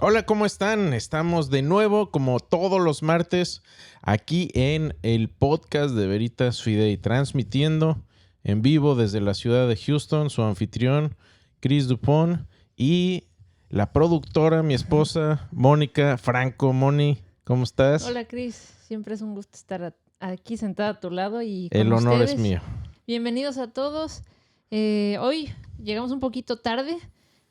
Hola, ¿cómo están? Estamos de nuevo, como todos los martes, aquí en el podcast de Veritas Fidei, transmitiendo en vivo desde la ciudad de Houston, su anfitrión, Chris Dupont, y la productora, mi esposa, Mónica Franco. Moni, ¿cómo estás? Hola Cris, siempre es un gusto estar aquí sentada a tu lado y con El honor es ustedes. mío. Bienvenidos a todos. Hoy llegamos un poquito tarde,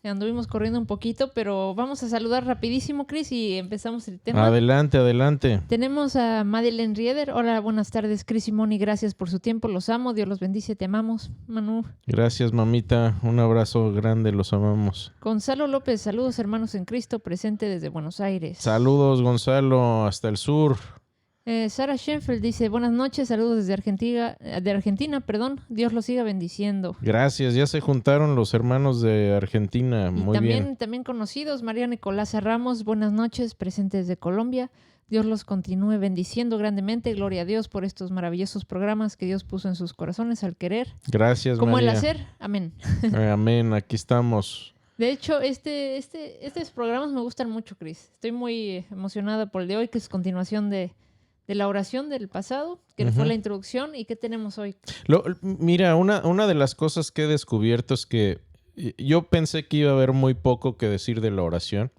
anduvimos corriendo un poquito, pero vamos a saludar rapidísimo, Cris, y empezamos el tema. Adelante, adelante. Tenemos a Madeleine Rieder. Hola, buenas tardes, Cris y Moni, gracias por su tiempo, los amo, Dios los bendice, te amamos. Manu. Gracias, mamita. Un abrazo grande, los amamos. Gonzalo López, saludos hermanos en Cristo, presente desde Buenos Aires. Saludos, Gonzalo, hasta el sur. Sara Schenfeld dice, buenas noches, saludos desde Argentina, Dios los siga bendiciendo. Gracias, ya se juntaron los hermanos de Argentina, Y muy bien. también conocidos, María Nicolasa Ramos, buenas noches, presentes de Colombia. Dios los continúe bendiciendo grandemente, gloria a Dios por estos maravillosos programas que Dios puso en sus corazones al querer. Gracias, Como María. el hacer, amén. Amén, aquí estamos. De hecho, estos programas me gustan mucho, Cris. Estoy muy emocionada por el de hoy, que es continuación de la oración del pasado, que fue la introducción. ¿Y qué tenemos hoy? Mira, una de las cosas que he descubierto es que yo pensé que iba a haber muy poco que decir de la oración.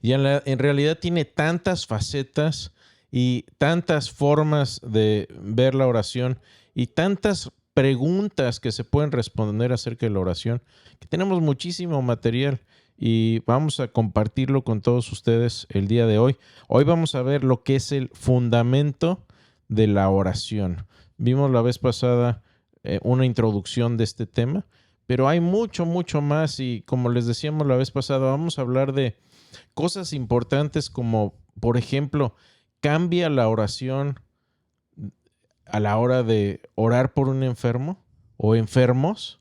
Y en realidad tiene tantas facetas y tantas formas de ver la oración y tantas preguntas que se pueden responder acerca de la oración, que tenemos muchísimo material y vamos a compartirlo con todos ustedes el día de hoy. Hoy vamos a ver lo que es el fundamento de la oración. Vimos la vez pasada una introducción de este tema, pero hay mucho más y como les decíamos la vez pasada, vamos a hablar de cosas importantes como, por ejemplo, ¿cambia la oración a la hora de orar por un enfermo o enfermos?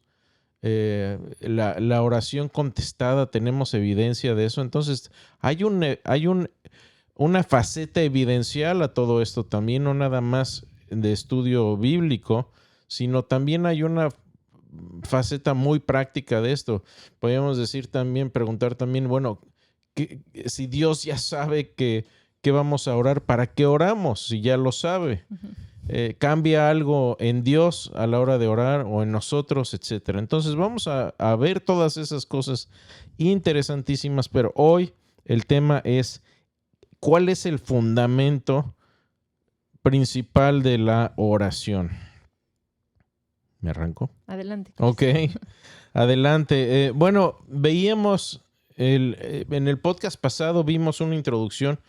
La oración contestada, tenemos evidencia de eso. Entonces, hay una faceta evidencial a todo esto también, no nada más de estudio bíblico, sino también hay una faceta muy práctica de esto. Podríamos decir también, preguntar también, bueno, si Dios ya sabe que vamos a orar, ¿para qué oramos? Si ya lo sabe. ¿Cambia algo en Dios a la hora de orar o en nosotros, etcétera? Entonces vamos a ver todas esas cosas interesantísimas, pero hoy el tema es ¿cuál es el fundamento principal de la oración? ¿Me arranco? Adelante. Ok, adelante. Bueno, veíamos en el podcast pasado, vimos una introducción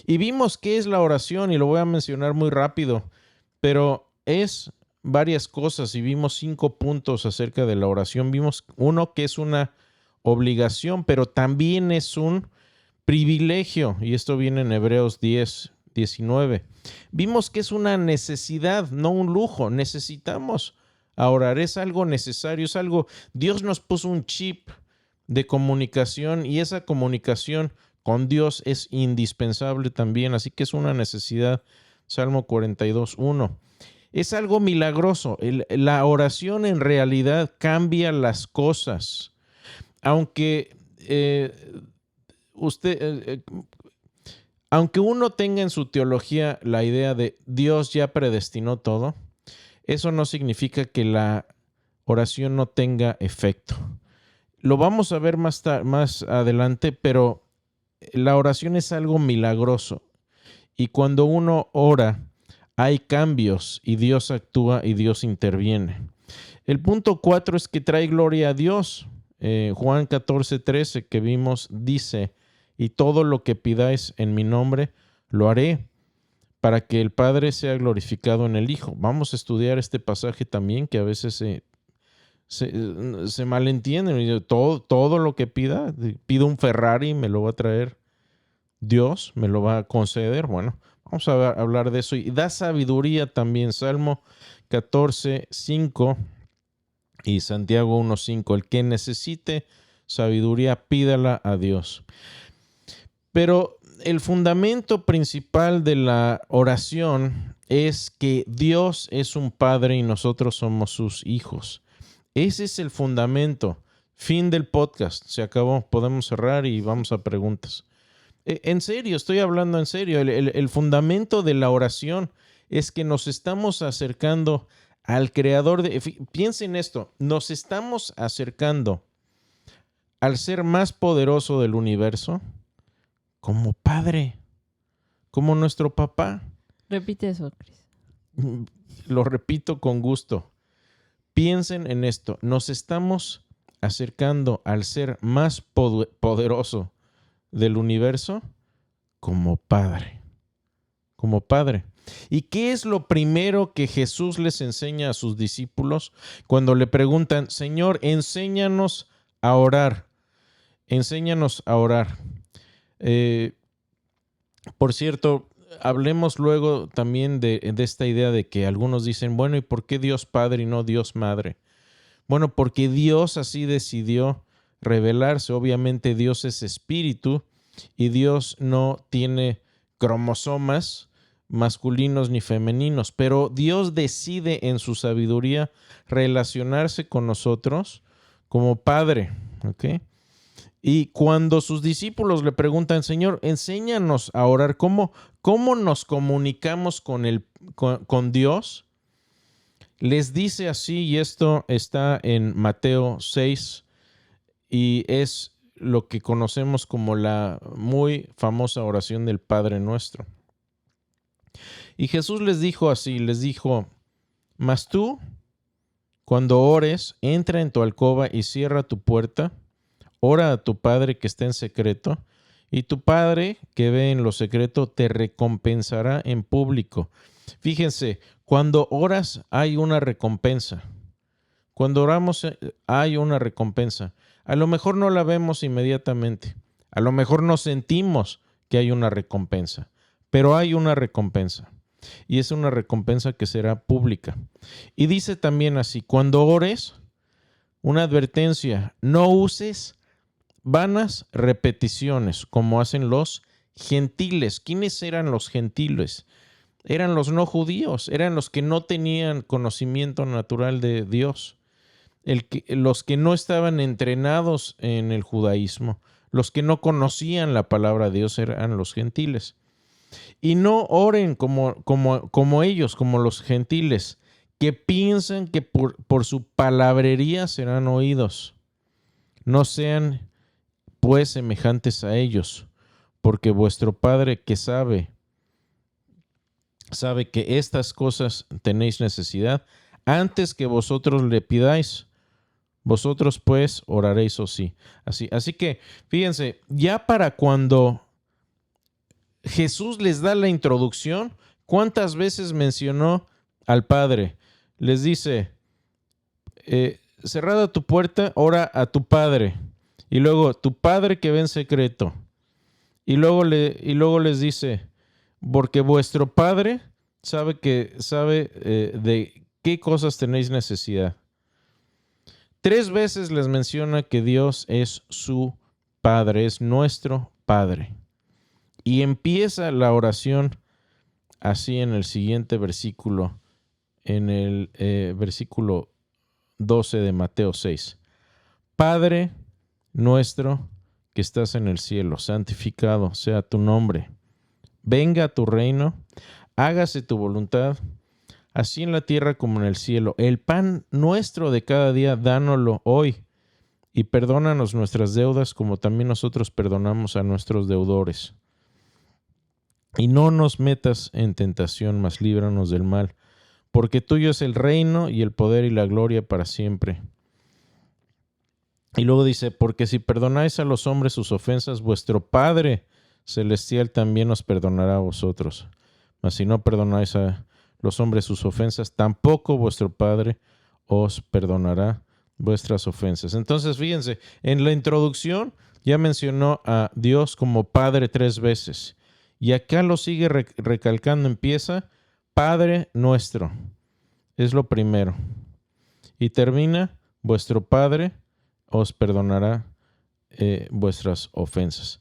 y vimos qué es la oración y lo voy a mencionar muy rápido, pero es varias cosas y vimos 5 puntos acerca de la oración. Vimos uno que es una obligación, pero también es un privilegio y esto viene en Hebreos 10:19. Vimos que es una necesidad, no un lujo. Necesitamos orar, es algo necesario, es algo, Dios nos puso un chip de comunicación y esa comunicación con Dios es indispensable también, así que es una necesidad. Salmo 42:1. Es algo milagroso. La oración en realidad cambia las cosas. Aunque aunque uno tenga en su teología la idea de Dios ya predestinó todo, eso no significa que la oración no tenga efecto. Lo vamos a ver más adelante, pero la oración es algo milagroso. Y cuando uno ora, hay cambios y Dios actúa y Dios interviene. El punto 4 es que trae gloria a Dios. Juan 14:13 que vimos dice, y todo lo que pidáis en mi nombre, lo haré para que el Padre sea glorificado en el Hijo. Vamos a estudiar este pasaje también que a veces se malentiende. Todo lo que pida, pido un Ferrari, me lo va a traer Dios, me lo va a conceder. Bueno, vamos a hablar de eso. Y da sabiduría también. Salmo 14:5 y Santiago 1:5. El que necesite sabiduría, pídala a Dios. Pero el fundamento principal de la oración es que Dios es un padre y nosotros somos sus hijos. Ese es el fundamento. Fin del podcast. Se acabó. Podemos cerrar y vamos a preguntas. En serio, estoy hablando en serio. El fundamento de la oración es que nos estamos acercando al creador de... Piensen esto. Nos estamos acercando al ser más poderoso del universo como padre, como nuestro papá. Repite eso, Cris. Lo repito con gusto. Piensen en esto. Nos estamos acercando al ser más poderoso del universo como padre. Como padre. ¿Y qué es lo primero que Jesús les enseña a sus discípulos cuando le preguntan, Señor, enséñanos a orar? Enséñanos a orar. Por cierto, hablemos luego también de esta idea de que algunos dicen, bueno, ¿y por qué Dios Padre y no Dios Madre? Bueno, porque Dios así decidió revelarse. Obviamente Dios es espíritu y Dios no tiene cromosomas masculinos ni femeninos, pero Dios decide en su sabiduría relacionarse con nosotros como Padre, ¿ok? Y cuando sus discípulos le preguntan, Señor, enséñanos a orar, ¿cómo nos comunicamos con Dios? Les dice así, y esto está en Mateo 6, y es lo que conocemos como la muy famosa oración del Padre Nuestro. Y Jesús les dijo así, les dijo, mas tú, cuando ores, entra en tu alcoba y cierra tu puerta, ora a tu Padre que está en secreto, y tu Padre que ve en lo secreto te recompensará en público. Fíjense, cuando oras hay una recompensa. Cuando oramos hay una recompensa. A lo mejor no la vemos inmediatamente. A lo mejor no sentimos que hay una recompensa. Pero hay una recompensa. Y es una recompensa que será pública. Y dice también así, cuando ores, una advertencia, no uses vanas repeticiones como hacen los gentiles. ¿Quiénes eran los gentiles? Eran los no judíos, eran los que no tenían conocimiento natural de Dios, los que no estaban entrenados en el judaísmo, los que no conocían la palabra de Dios eran los gentiles. Y no oren como ellos, como los gentiles, que piensan que por su palabrería serán oídos. No sean pues semejantes a ellos, porque vuestro Padre que sabe que estas cosas tenéis necesidad antes que vosotros le pidáis. Vosotros pues oraréis así que fíjense, ya para cuando Jesús les da la introducción, ¿cuántas veces mencionó al Padre? Les dice, cerrada tu puerta, ora a tu Padre. Y luego, tu Padre que ve en secreto. Y luego les dice, porque vuestro Padre sabe de qué cosas tenéis necesidad. 3 veces les menciona que Dios es su Padre, es nuestro Padre. Y empieza la oración así en el siguiente versículo, en el versículo 12 de Mateo 6. Padre nuestro que estás en el cielo, santificado sea tu nombre. Venga a tu reino, hágase tu voluntad, así en la tierra como en el cielo. El pan nuestro de cada día, dánoslo hoy. Y perdónanos nuestras deudas como también nosotros perdonamos a nuestros deudores. Y no nos metas en tentación, mas líbranos del mal. Porque tuyo es el reino y el poder y la gloria para siempre. Y luego dice, porque si perdonáis a los hombres sus ofensas, vuestro Padre celestial también os perdonará a vosotros. Mas si no perdonáis a los hombres sus ofensas, tampoco vuestro Padre os perdonará vuestras ofensas. Entonces, fíjense, en la introducción ya mencionó a Dios como Padre 3 veces. Y acá lo sigue recalcando, empieza, Padre nuestro. Es lo primero. Y termina, vuestro Padre os perdonará vuestras ofensas.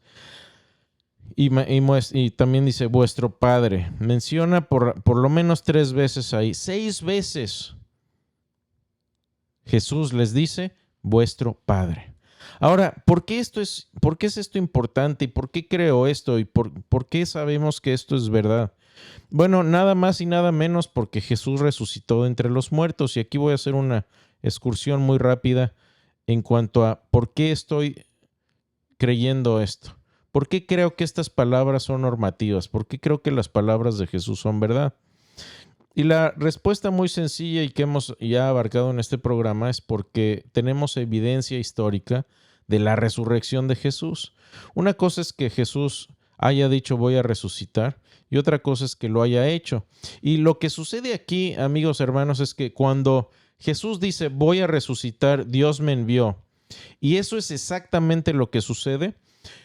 Y también dice vuestro Padre. Menciona por lo menos 3 veces ahí. 6 veces Jesús les dice vuestro Padre. Ahora, ¿por qué es esto importante? ¿Y por qué creo esto? ¿Y por qué sabemos que esto es verdad? Bueno, nada más y nada menos porque Jesús resucitó de entre los muertos. Y aquí voy a hacer una excursión muy rápida en cuanto a por qué estoy creyendo esto. ¿Por qué creo que estas palabras son normativas? ¿Por qué creo que las palabras de Jesús son verdad? Y la respuesta muy sencilla y que hemos ya abarcado en este programa es porque tenemos evidencia histórica de la resurrección de Jesús. Una cosa es que Jesús haya dicho voy a resucitar y otra cosa es que lo haya hecho. Y lo que sucede aquí, amigos hermanos, es que cuando Jesús dice voy a resucitar, Dios me envió. Y eso es exactamente lo que sucede.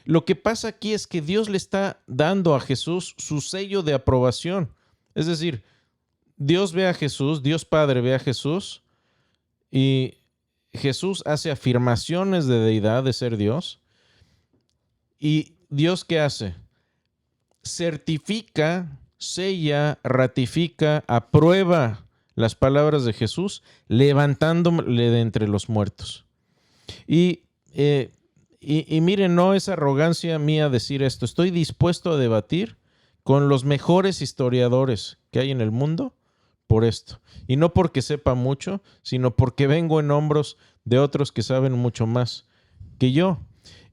Lo que pasa aquí es que Dios le está dando a Jesús su sello de aprobación. Es decir, Dios ve a Jesús, Dios Padre ve a Jesús y Jesús hace afirmaciones de deidad, de ser Dios. ¿Y Dios qué hace? Certifica, sella, ratifica, aprueba las palabras de Jesús, levantándole de entre los muertos. Y miren, no es arrogancia mía decir esto. Estoy dispuesto a debatir con los mejores historiadores que hay en el mundo por esto. Y no porque sepa mucho, sino porque vengo en hombros de otros que saben mucho más que yo.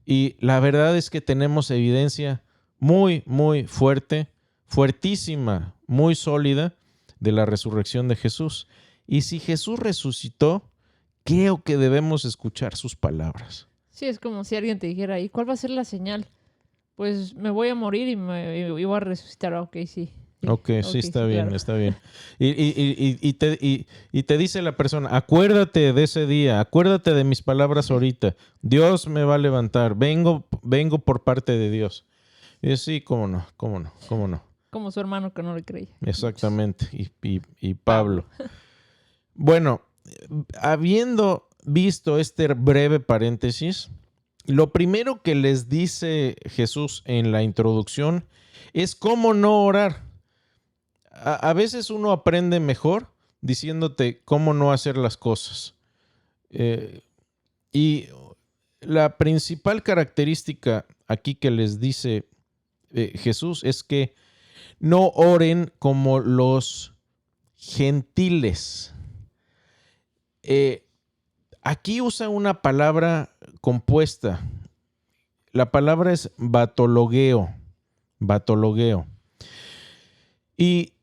Y la verdad es que tenemos evidencia muy, muy fuerte, fuertísima, muy sólida de la resurrección de Jesús. Y si Jesús resucitó, creo que debemos escuchar sus palabras. Sí, es como si alguien te dijera, ¿y cuál va a ser la señal? Pues me voy a morir y voy a resucitar. Ok, sí. Ok, sí, está sí, bien, claro. está bien. Y te dice la persona, acuérdate de ese día, acuérdate de mis palabras ahorita. Dios me va a levantar, vengo por parte de Dios. Y sí, cómo no. Como su hermano que no le creía. Exactamente, y Pablo. Bueno, habiendo visto este breve paréntesis, lo primero que les dice Jesús en la introducción es cómo no orar. A veces uno aprende mejor diciéndote cómo no hacer las cosas. Y la principal característica aquí que les dice Jesús es que no oren como los gentiles. Aquí usa una palabra compuesta. La palabra es batologueo. Y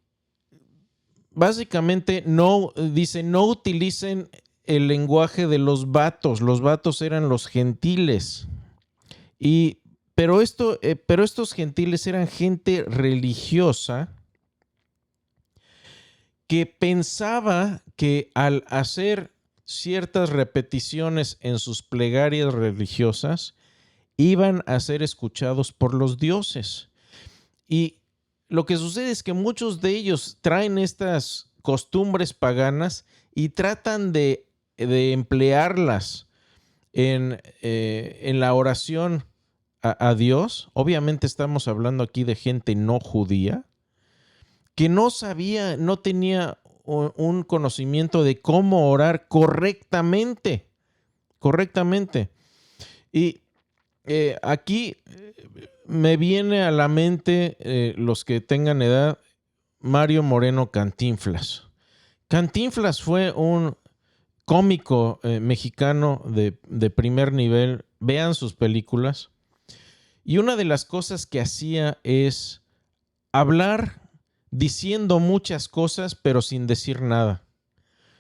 básicamente no utilicen el lenguaje de los vatos. Los vatos eran los gentiles. Pero estos gentiles eran gente religiosa que pensaba que al hacer ciertas repeticiones en sus plegarias religiosas iban a ser escuchados por los dioses. Y lo que sucede es que muchos de ellos traen estas costumbres paganas y tratan de emplearlas en la oración a Dios. Obviamente estamos hablando aquí de gente no judía que no sabía, no tenía un conocimiento de cómo orar correctamente. Y aquí me viene a la mente, los que tengan edad, Mario Moreno Cantinflas. Cantinflas fue un cómico mexicano de primer nivel. Vean sus películas. Y una de las cosas que hacía es hablar diciendo muchas cosas, pero sin decir nada.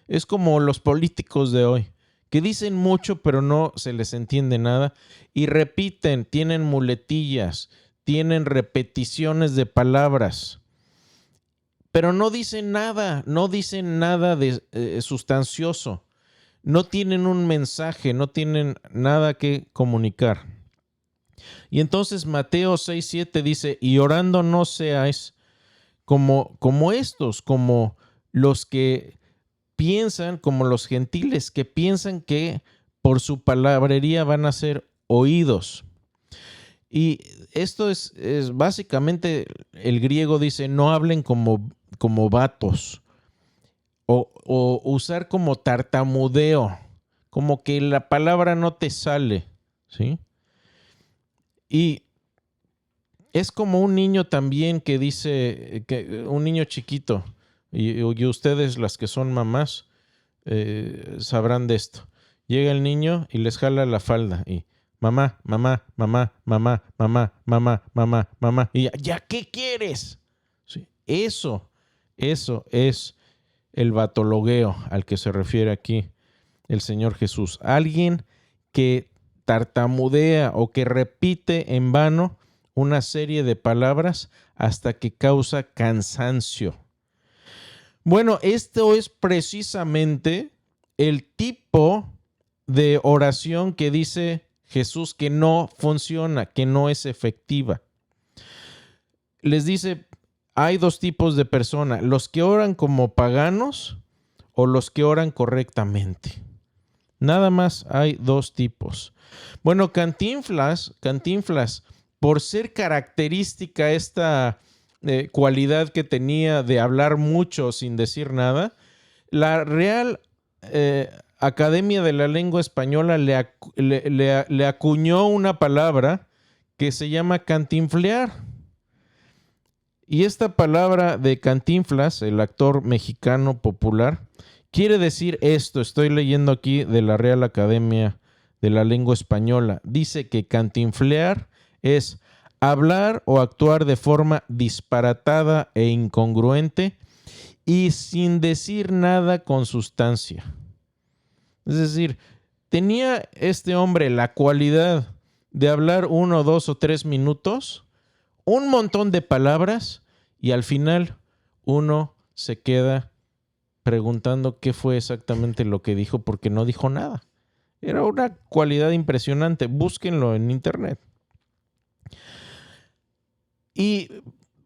Es como los políticos de hoy, que dicen mucho, pero no se les entiende nada, y repiten, tienen muletillas, tienen repeticiones de palabras, pero no dicen nada de sustancioso, no tienen un mensaje, no tienen nada que comunicar. Y entonces Mateo 6:7 dice, y orando no seáis como estos, como los que piensan, como los gentiles que piensan que por su palabrería van a ser oídos. Y esto es básicamente, el griego dice, no hablen como vatos, o usar como tartamudeo, como que la palabra no te sale, ¿sí? Y es como un niño también que dice, que un niño chiquito, y ustedes las que son mamás sabrán de esto. Llega el niño y les jala la falda y mamá, mamá, mamá, mamá, mamá, mamá, mamá, mamá. Y ya ¿qué quieres? Sí, eso es el vatologueo al que se refiere aquí el Señor Jesús. Alguien que tartamudea o que repite en vano una serie de palabras hasta que causa cansancio. Bueno, esto es precisamente el tipo de oración que dice Jesús que no funciona, que no es efectiva. Les dice, hay dos tipos de personas, los que oran como paganos o los que oran correctamente. Nada más hay dos tipos. Bueno, Cantinflas, por ser característica esta cualidad que tenía de hablar mucho sin decir nada, la Real Academia de la Lengua Española le acuñó una palabra que se llama cantinflear. Y esta palabra de Cantinflas, el actor mexicano popular, quiere decir esto. Estoy leyendo aquí de la Real Academia de la Lengua Española. Dice que cantinflear es hablar o actuar de forma disparatada e incongruente y sin decir nada con sustancia. Es decir, tenía este hombre la cualidad de hablar 1, 2 o 3 minutos, un montón de palabras, y al final uno se queda preguntando qué fue exactamente lo que dijo porque no dijo nada. Era una cualidad impresionante. Búsquenlo en internet. Y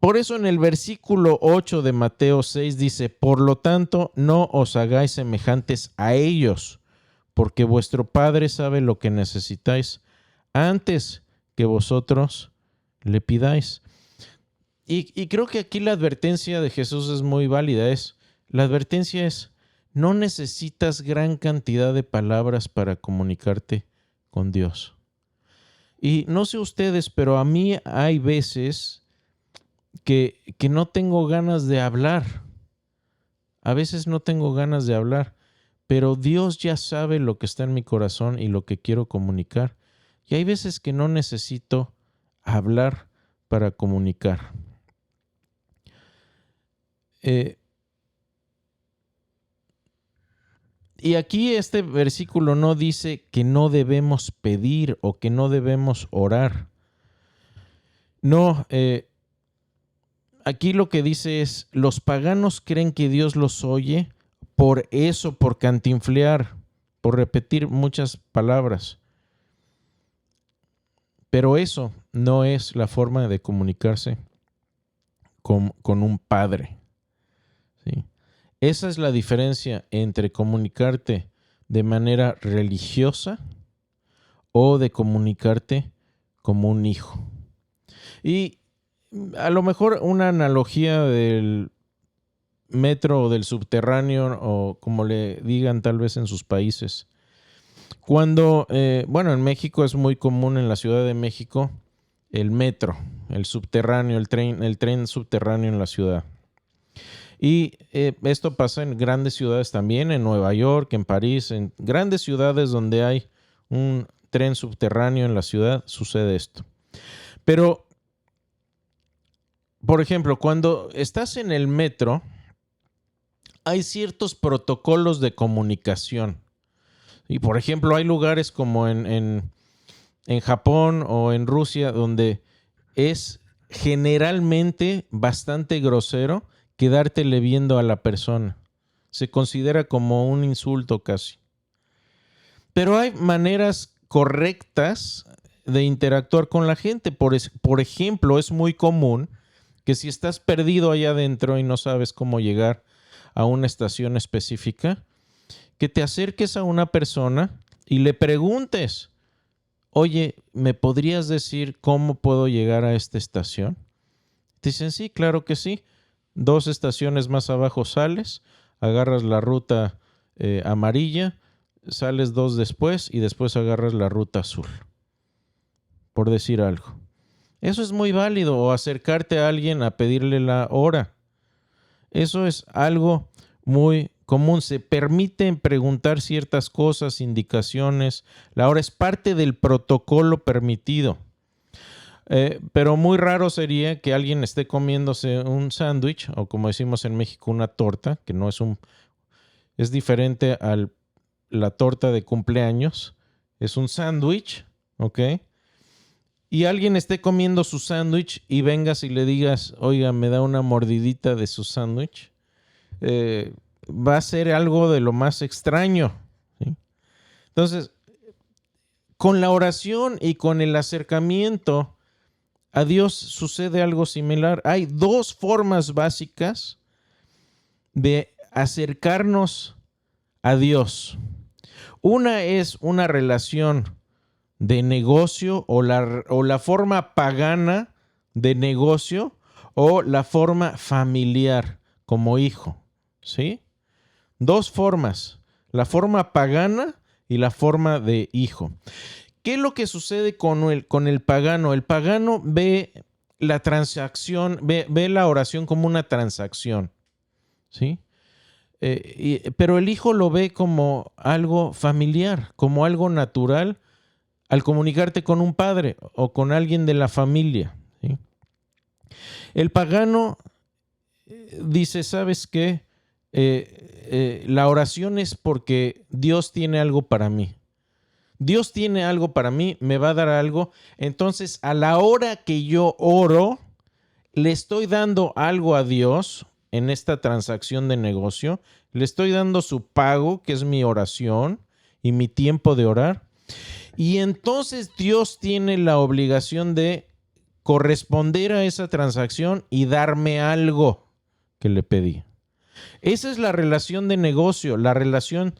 por eso en el versículo 8 de Mateo 6 dice, por lo tanto, no os hagáis semejantes a ellos, porque vuestro Padre sabe lo que necesitáis antes que vosotros le pidáis. Y creo que aquí la advertencia de Jesús es muy válida. La advertencia es, no necesitas gran cantidad de palabras para comunicarte con Dios. Y no sé ustedes, pero a mí hay veces que no tengo ganas de hablar. A veces no tengo ganas de hablar, pero Dios ya sabe lo que está en mi corazón y lo que quiero comunicar. Y hay veces que no necesito hablar para comunicar. Y aquí este versículo no dice que no debemos pedir o que no debemos orar. No, aquí lo que dice es, los paganos creen que Dios los oye por eso, por cantinflear, por repetir muchas palabras. Pero eso no es la forma de comunicarse con un padre, ¿sí? Esa es la diferencia entre comunicarte de manera religiosa o de comunicarte como un hijo. Y a lo mejor una analogía del metro o del subterráneo o como le digan tal vez en sus países. Cuando, en México es muy común en la Ciudad de México el metro, el subterráneo, el tren subterráneo en la ciudad. Y esto pasa en grandes ciudades también, en Nueva York, en París, en grandes ciudades donde hay un tren subterráneo en la ciudad, sucede esto. Pero, por ejemplo, cuando estás en el metro, hay ciertos protocolos de comunicación. Y, por ejemplo, hay lugares como en Japón o en Rusia donde es generalmente bastante grosero quedártele viendo a la persona. Se considera como un insulto casi. Pero hay maneras correctas de interactuar con la gente. Por ejemplo, es muy común que si estás perdido allá adentro y no sabes cómo llegar a una estación específica, que te acerques a una persona y le preguntes, oye, ¿me podrías decir cómo puedo llegar a esta estación? Te dicen, sí, claro que sí. 2 estaciones más abajo sales, agarras la ruta amarilla, sales 2 después y después agarras la ruta azul, por decir algo. Eso es muy válido, o acercarte a alguien a pedirle la hora. Eso es algo muy común. Se permiten preguntar ciertas cosas, indicaciones. La hora es parte del protocolo permitido. Pero muy raro sería que alguien esté comiéndose un sándwich, o como decimos en México, una torta, que no es es diferente a la torta de cumpleaños. Es un sándwich, ¿ok? Y alguien esté comiendo su sándwich y vengas y le digas, oiga, me da una mordidita de su sándwich, va a ser algo de lo más extraño, ¿sí? Entonces, con la oración y con el acercamiento a Dios sucede algo similar. Hay 2 formas básicas de acercarnos a Dios. Una es una relación de negocio, o la forma pagana de negocio, o la forma familiar como hijo, ¿sí? 2 formas, la forma pagana y la forma de hijo. ¿Qué es lo que sucede con el pagano? El pagano ve la transacción, ve la oración como una transacción, ¿sí? Pero el hijo lo ve como algo familiar, como algo natural, al comunicarte con un padre o con alguien de la familia, ¿sí? El pagano dice, ¿sabes qué? La oración es porque Dios tiene algo para mí. Dios tiene algo para mí, me va a dar algo. Entonces, a la hora que yo oro, le estoy dando algo a Dios en esta transacción de negocio. Le estoy dando su pago, que es mi oración y mi tiempo de orar. Y entonces Dios tiene la obligación de corresponder a esa transacción y darme algo que le pedí. Esa es la relación de negocio. La relación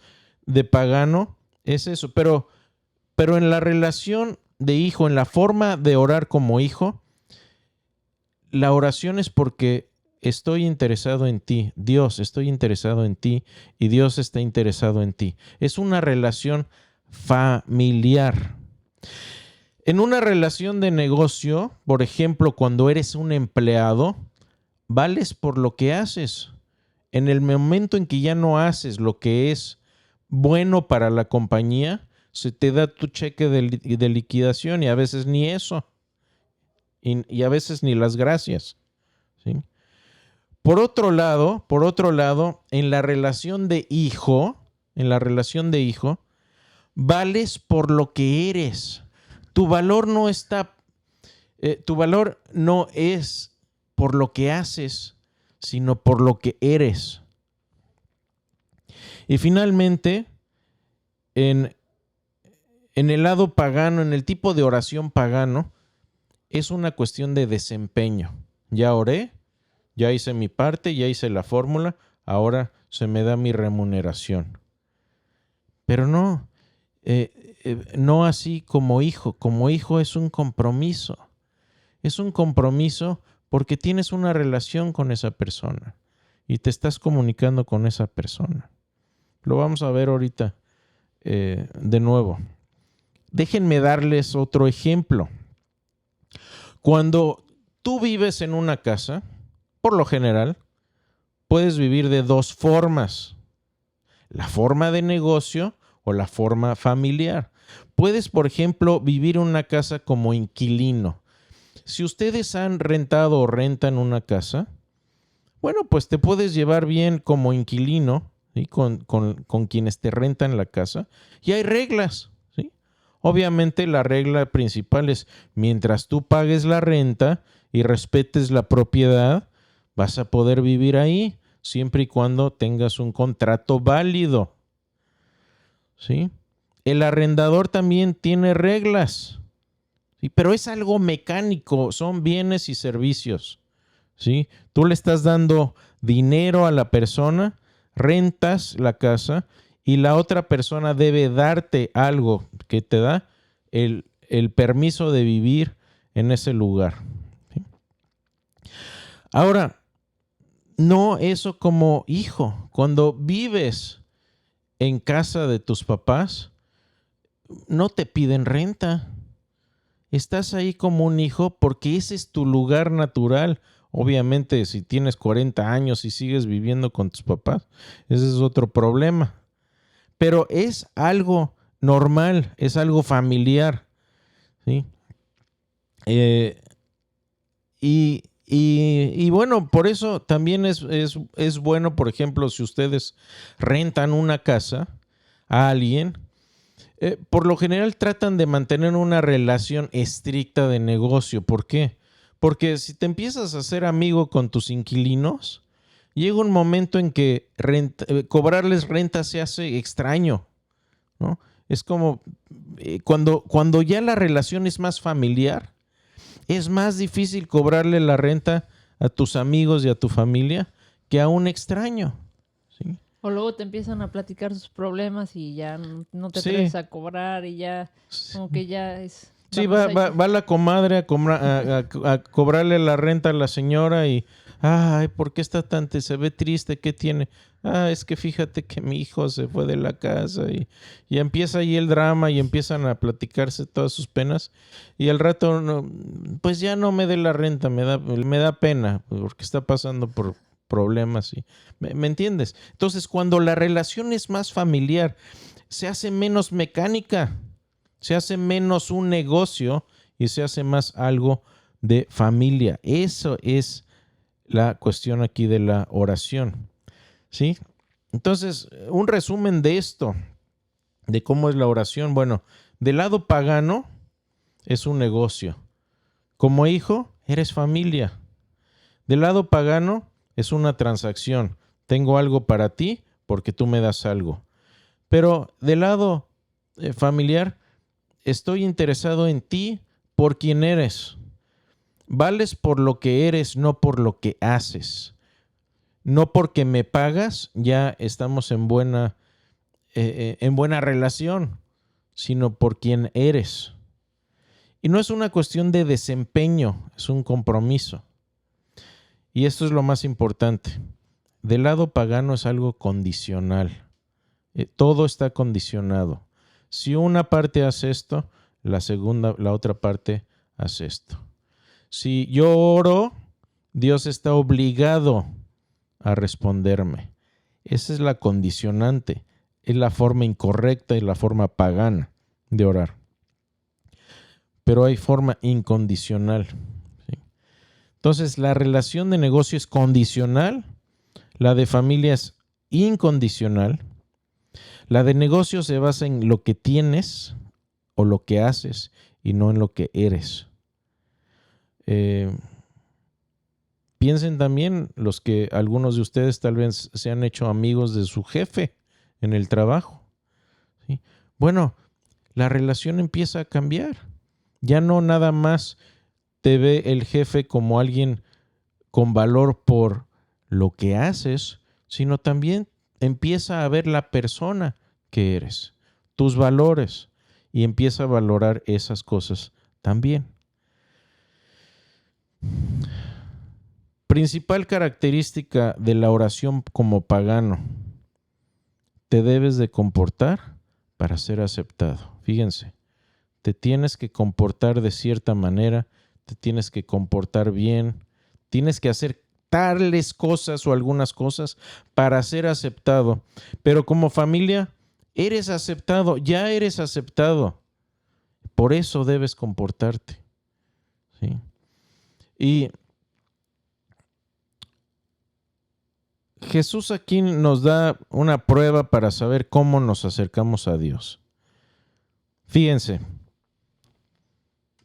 de pagano es eso. Pero en la relación de hijo, en la forma de orar como hijo, la oración es porque estoy interesado en ti. Dios, estoy interesado en ti y Dios está interesado en ti. Es una relación familiar. En una relación de negocio, por ejemplo, cuando eres un empleado, vales por lo que haces. En el momento en que ya no haces lo que es bueno para la compañía, se te da tu cheque de liquidación, y a veces ni eso. Y a veces ni las gracias, ¿sí? Por otro lado, en la relación de hijo, vales por lo que eres. Tu valor no es por lo que haces, sino por lo que eres. Y finalmente, en el lado pagano, en el tipo de oración pagano, es una cuestión de desempeño. Ya oré, ya hice mi parte, ya hice la fórmula, ahora se me da mi remuneración. Pero no, no así como hijo. Como hijo es un compromiso. Es un compromiso porque tienes una relación con esa persona y te estás comunicando con esa persona. Lo vamos a ver ahorita de nuevo. Déjenme darles otro ejemplo. Cuando tú vives en una casa, por lo general, puedes vivir de 2 formas. La forma de negocio o la forma familiar. Puedes, por ejemplo, vivir en una casa como inquilino. Si ustedes han rentado o rentan una casa, bueno, pues te puedes llevar bien como inquilino, ¿sí? con quienes te rentan la casa. Y hay reglas, ¿sí? Obviamente la regla principal es, mientras tú pagues la renta y respetes la propiedad, vas a poder vivir ahí, siempre y cuando tengas un contrato válido, ¿sí? El arrendador también tiene reglas, ¿sí? Pero es algo mecánico, son bienes y servicios, ¿sí? Tú le estás dando dinero a la persona, rentas la casa y la otra persona debe darte algo que te da el permiso de vivir en ese lugar, ¿sí? Ahora, no eso como hijo. Cuando vives en casa de tus papás, no te piden renta. Estás ahí como un hijo porque ese es tu lugar natural. Obviamente, si tienes 40 años y sigues viviendo con tus papás, ese es otro problema. Pero es algo normal, es algo familiar, ¿sí? Y bueno, por eso también es bueno, por ejemplo, si ustedes rentan una casa a alguien, por lo general tratan de mantener una relación estricta de negocio. ¿Por qué? Porque si te empiezas a hacer amigo con tus inquilinos, llega un momento en que cobrarles renta se hace extraño, ¿no? Es como cuando ya la relación es más familiar, es más difícil cobrarle la renta a tus amigos y a tu familia que a un extraño, ¿sí? O luego te empiezan a platicar sus problemas y ya no te Sí. atreves a cobrar y ya como que ya es... Sí, vamos ahí. va la comadre a cobrarle la renta a la señora y, ay, ¿por qué está tan se ve triste? ¿Qué tiene? Ah, es que fíjate que mi hijo se fue de la casa y empieza ahí el drama y empiezan a platicarse todas sus penas y al rato, no, pues ya no me dé la renta, me da pena porque está pasando por problemas. ¿Me entiendes? Entonces, cuando la relación es más familiar, se hace menos mecánica. Se hace menos un negocio y se hace más algo de familia. Eso es la cuestión aquí de la oración, ¿sí? Entonces, un resumen de esto, de cómo es la oración. Bueno, del lado pagano es un negocio. Como hijo, eres familia. Del lado pagano es una transacción. Tengo algo para ti porque tú me das algo. Pero del lado familiar, estoy interesado en ti por quien eres. Vales por lo que eres, no por lo que haces. No porque me pagas, ya estamos en buena relación, sino por quien eres. Y no es una cuestión de desempeño, es un compromiso. Y esto es lo más importante. Del lado pagano es algo condicional. Todo está condicionado. Si una parte hace esto, la otra parte hace esto. Si yo oro, Dios está obligado a responderme. Esa es la condicionante. Es la forma incorrecta y la forma pagana de orar. Pero hay forma incondicional, ¿sí? Entonces, la relación de negocio es condicional, la de familia es incondicional. La de negocio se basa en lo que tienes o lo que haces y no en lo que eres. Piensen también algunos de ustedes tal vez se han hecho amigos de su jefe en el trabajo, ¿sí? Bueno, la relación empieza a cambiar. Ya no nada más te ve el jefe como alguien con valor por lo que haces, sino también empieza a ver la persona que eres, tus valores, y empieza a valorar esas cosas también. Principal característica de la oración como pagano: te debes de comportar para ser aceptado. Fíjense, te tienes que comportar de cierta manera, te tienes que comportar bien, tienes que hacer tales cosas o algunas cosas para ser aceptado. Pero como familia, eres aceptado, ya eres aceptado. Por eso debes comportarte, ¿sí? Y Jesús aquí nos da una prueba para saber cómo nos acercamos a Dios. Fíjense,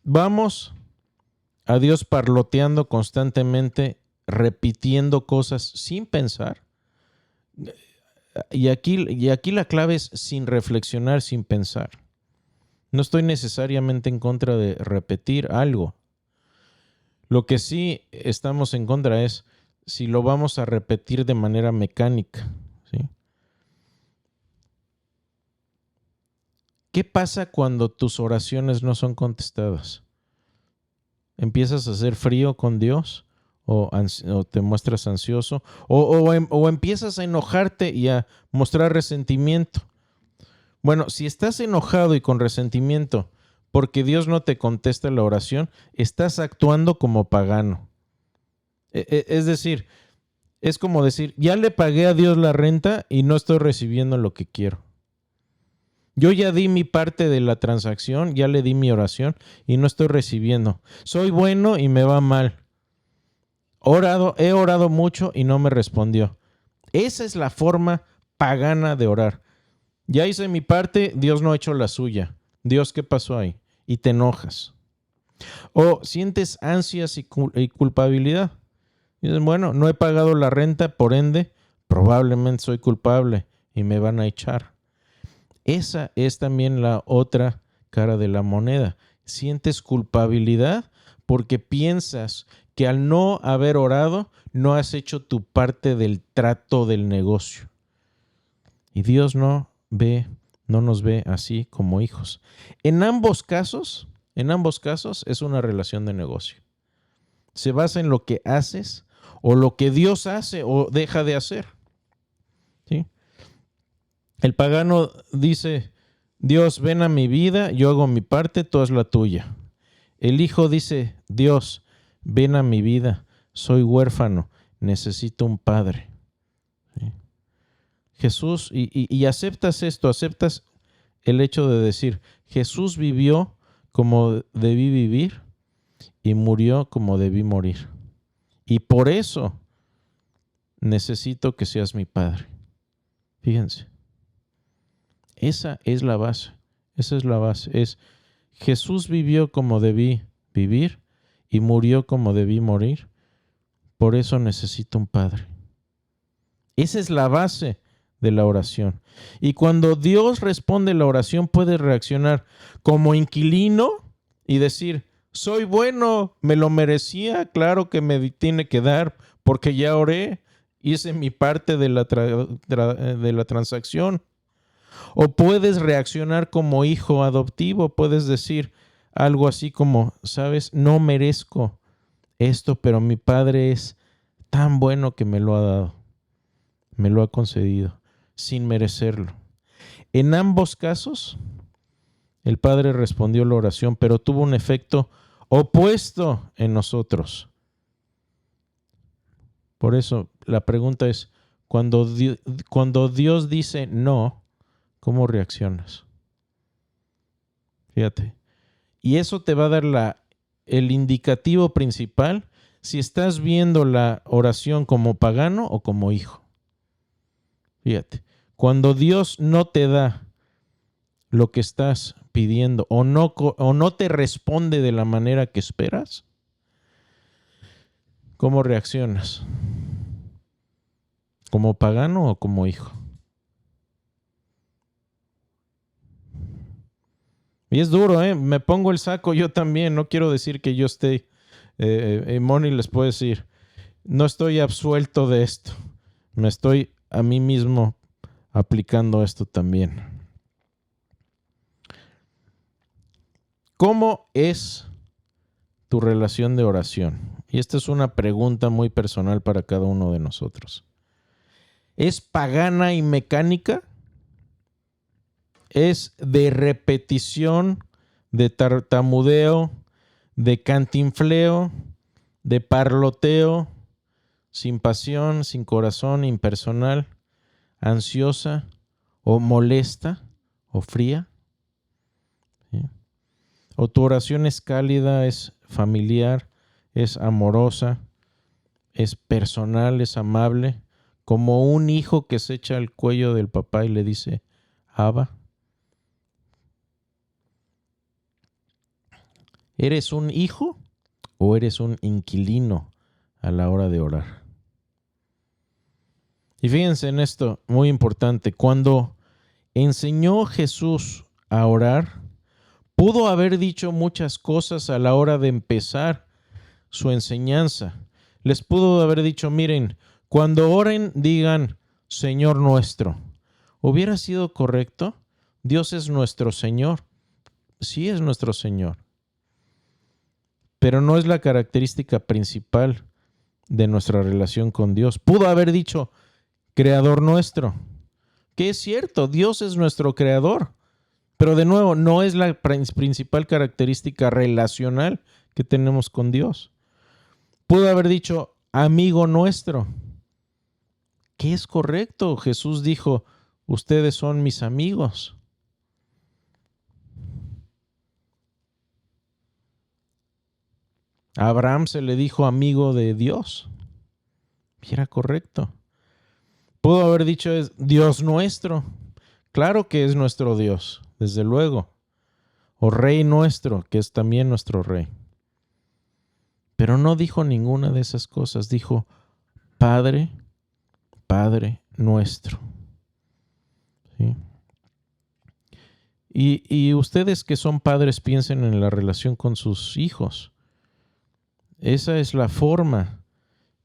vamos a Dios parloteando constantemente, repitiendo cosas sin pensar. Y aquí la clave es sin reflexionar, sin pensar. No estoy necesariamente en contra de repetir algo. Lo que sí estamos en contra es si lo vamos a repetir de manera mecánica, ¿sí? ¿Qué pasa cuando tus oraciones no son contestadas? ¿Empiezas a hacer frío con Dios o te muestras ansioso o empiezas a enojarte y a mostrar resentimiento. Bueno, si estás enojado y con resentimiento porque Dios no te contesta la oración, estás actuando como pagano. Es decir, es como decir, ya le pagué a Dios la renta y no estoy recibiendo lo que quiero. Yo ya di mi parte de la transacción, ya le di mi oración y no estoy recibiendo. Soy bueno y me va mal. He orado mucho y no me respondió. Esa es la forma pagana de orar. Ya hice mi parte, Dios no ha hecho la suya. Dios, ¿qué pasó ahí? Y te enojas. O sientes ansias y culpabilidad. Y dices, bueno, no he pagado la renta, por ende, probablemente soy culpable y me van a echar. Esa es también la otra cara de la moneda. Sientes culpabilidad porque piensas que al no haber orado, no has hecho tu parte del trato del negocio. Y Dios no nos ve así como hijos. En ambos casos es una relación de negocio. Se basa en lo que haces o lo que Dios hace o deja de hacer. ¿Sí? El pagano dice, Dios, ven a mi vida, yo hago mi parte, tú haz la tuya. El hijo dice, Dios, ven a mi vida, soy huérfano, necesito un padre. ¿Sí? Jesús, y aceptas esto, aceptas el hecho de decir, Jesús vivió como debí vivir y murió como debí morir. Y por eso necesito que seas mi padre. Fíjense. Esa es la base. Esa es la base. Es Jesús vivió como debí vivir y murió como debí morir. Por eso necesito un padre. Esa es la base de la oración. Y cuando Dios responde la oración, puedes reaccionar como inquilino y decir, soy bueno, me lo merecía, claro que me tiene que dar porque ya oré, hice mi parte de la transacción. O puedes reaccionar como hijo adoptivo, puedes decir algo así como, sabes, no merezco esto, pero mi padre es tan bueno que me lo ha dado, me lo ha concedido, sin merecerlo. En ambos casos, el padre respondió la oración, pero tuvo un efecto opuesto en nosotros. Por eso la pregunta es, cuando Dios dice no, ¿cómo reaccionas? Fíjate. Y eso te va a dar el indicativo principal si estás viendo la oración como pagano o como hijo. Fíjate. Cuando Dios no te da lo que estás pidiendo o no te responde de la manera que esperas, ¿cómo reaccionas? ¿Como pagano o como hijo? Y es duro, ¿eh? Me pongo el saco yo también. No quiero decir que yo esté... Moni les puede decir, no estoy absuelto de esto. Me estoy a mí mismo aplicando esto también. ¿Cómo es tu relación de oración? Y esta es una pregunta muy personal para cada uno de nosotros. ¿Es pagana y mecánica? ¿Es de repetición, de tartamudeo, de cantinfleo, de parloteo, sin pasión, sin corazón, impersonal, ansiosa o molesta o fría? ¿Sí? ¿O tu oración es cálida, es familiar, es amorosa, es personal, es amable, como un hijo que se echa al cuello del papá y le dice, Abba? ¿Eres un hijo o eres un inquilino a la hora de orar? Y fíjense en esto, muy importante. Cuando enseñó Jesús a orar, pudo haber dicho muchas cosas a la hora de empezar su enseñanza. Les pudo haber dicho, miren, cuando oren digan, Señor nuestro. ¿Hubiera sido correcto? Dios es nuestro Señor. Sí es nuestro Señor. Pero no es la característica principal de nuestra relación con Dios. Pudo haber dicho, creador nuestro, que es cierto, Dios es nuestro creador, pero de nuevo, no es la principal característica relacional que tenemos con Dios. Pudo haber dicho, amigo nuestro, que es correcto. Jesús dijo, ustedes son mis amigos. A Abraham se le dijo amigo de Dios. Y era correcto. Pudo haber dicho, es Dios nuestro. Claro que es nuestro Dios, desde luego. O Rey nuestro, que es también nuestro Rey. Pero no dijo ninguna de esas cosas. Dijo, Padre, Padre nuestro. ¿Sí? Y ustedes que son padres piensen en la relación con sus hijos. Esa es la forma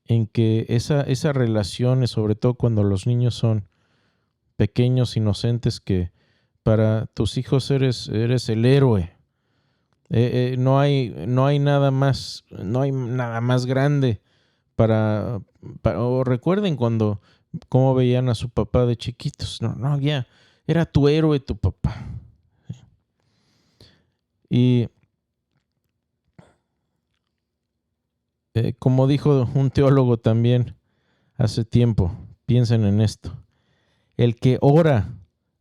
en que esa relación, sobre todo cuando los niños son pequeños, inocentes, que para tus hijos eres el héroe. No hay nada más grande o recuerden cómo veían a su papá de chiquitos. No, ya era tu héroe tu papá. Y como dijo un teólogo también hace tiempo, piensen en esto. El que ora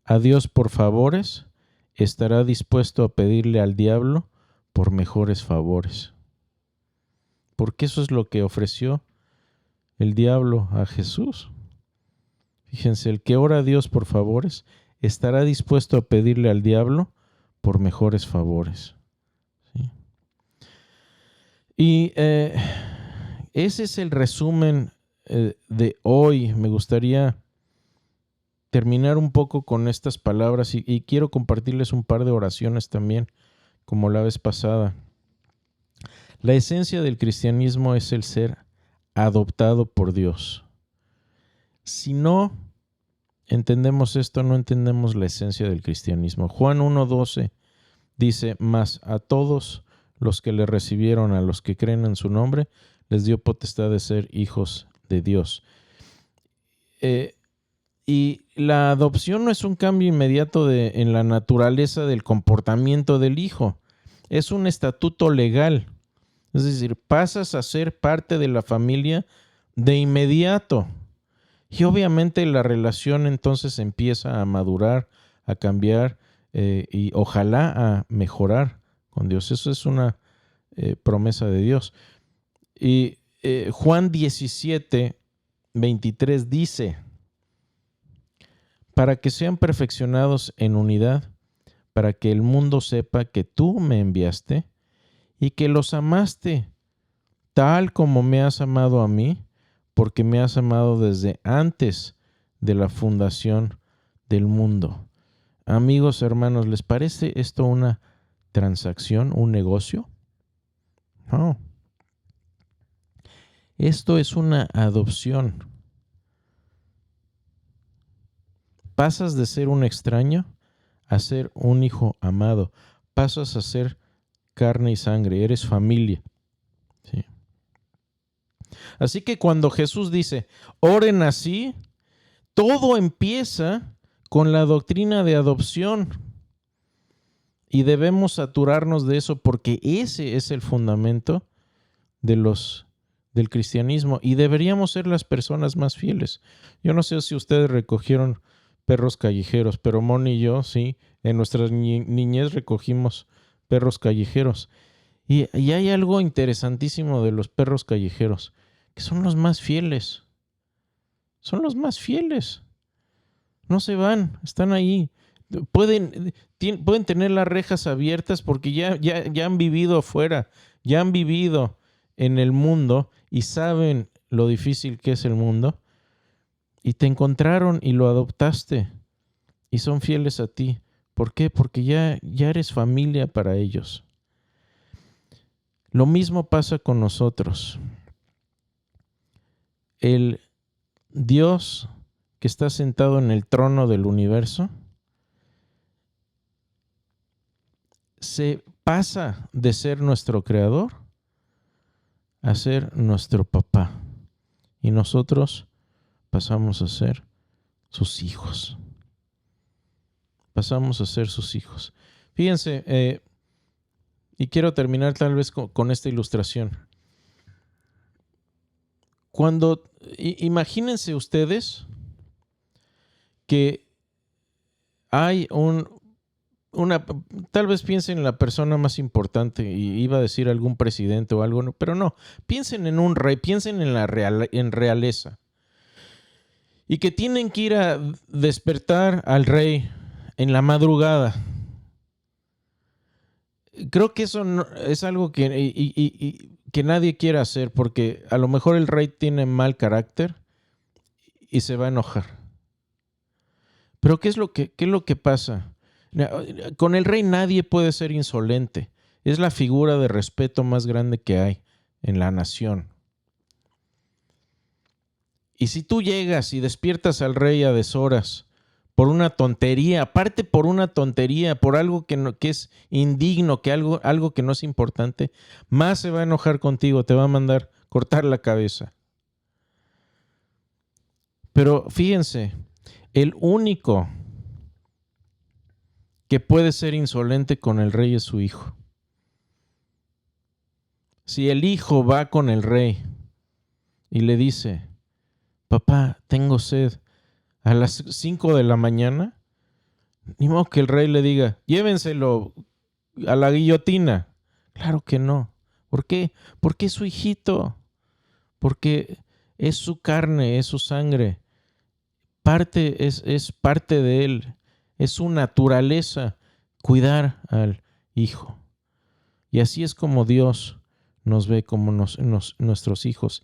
a Dios por favores estará dispuesto a pedirle al diablo por mejores favores. Porque eso es lo que ofreció el diablo a Jesús. Fíjense, el que ora a Dios por favores estará dispuesto a pedirle al diablo por mejores favores. ¿Sí? Y ese es el resumen de hoy. Me gustaría terminar un poco con estas palabras y quiero compartirles un par de oraciones también, como la vez pasada. La esencia del cristianismo es el ser adoptado por Dios. Si no entendemos esto, no entendemos la esencia del cristianismo. Juan 1:12 dice, mas a todos los que le recibieron, a los que creen en su nombre, les dio potestad de ser hijos de Dios. Y la adopción no es un cambio inmediato en la naturaleza del comportamiento del hijo. Es un estatuto legal. Es decir, pasas a ser parte de la familia de inmediato. Y obviamente la relación entonces empieza a madurar, a cambiar y ojalá a mejorar con Dios. Eso es una promesa de Dios. Y Juan 17:23 dice, para que sean perfeccionados en unidad, para que el mundo sepa que tú me enviaste y que los amaste tal como me has amado a mí, porque me has amado desde antes de la fundación del mundo. Amigos, hermanos, ¿les parece esto una transacción, un negocio? No. Esto es una adopción. Pasas de ser un extraño a ser un hijo amado. Pasas a ser carne y sangre. Eres familia. Sí. Así que cuando Jesús dice, oren así, todo empieza con la doctrina de adopción. Y debemos saturarnos de eso porque ese es el fundamento del cristianismo. Y deberíamos ser las personas más fieles. Yo no sé si ustedes recogieron perros callejeros, pero Moni y yo, sí, en nuestra niñez recogimos perros callejeros. Y hay algo interesantísimo de los perros callejeros, que son los más fieles. Son los más fieles. No se van, están ahí. Pueden tener las rejas abiertas porque ya han vivido afuera, ya han vivido en el mundo y saben lo difícil que es el mundo. Y te encontraron y lo adoptaste y son fieles a ti. ¿Por qué? Porque ya eres familia para ellos. Lo mismo pasa con nosotros. El Dios que está sentado en el trono del universo se pasa de ser nuestro creador a ser nuestro papá. y nosotros pasamos a ser sus hijos. Pasamos a ser sus hijos. Fíjense, y quiero terminar tal vez con esta ilustración. Imagínense ustedes que hay tal vez piensen en la persona más importante, y iba a decir algún presidente o algo, pero no, piensen en un rey, piensen en realeza, y que tienen que ir a despertar al rey en la madrugada. Creo que eso es algo que nadie quiere hacer, porque a lo mejor el rey tiene mal carácter y se va a enojar. Pero ¿qué es lo que pasa? Con el rey nadie puede ser insolente. Es la figura de respeto más grande que hay en la nación. Y si tú llegas y despiertas al rey a deshoras por una tontería, aparte por una tontería, por algo que es indigno, algo que no es importante, más se va a enojar contigo, te va a mandar cortar la cabeza. Pero fíjense, el único que puede ser insolente con el rey es su hijo. Si el hijo va con el rey y le dice: papá, tengo sed, a las 5 de la mañana, ni modo que el rey le diga: llévenselo a la guillotina. Claro que no. ¿Por qué? Porque es su hijito. Porque es su carne, es su sangre. Es parte de él. Es su naturaleza cuidar al hijo. Y así es como Dios nos ve como nuestros hijos.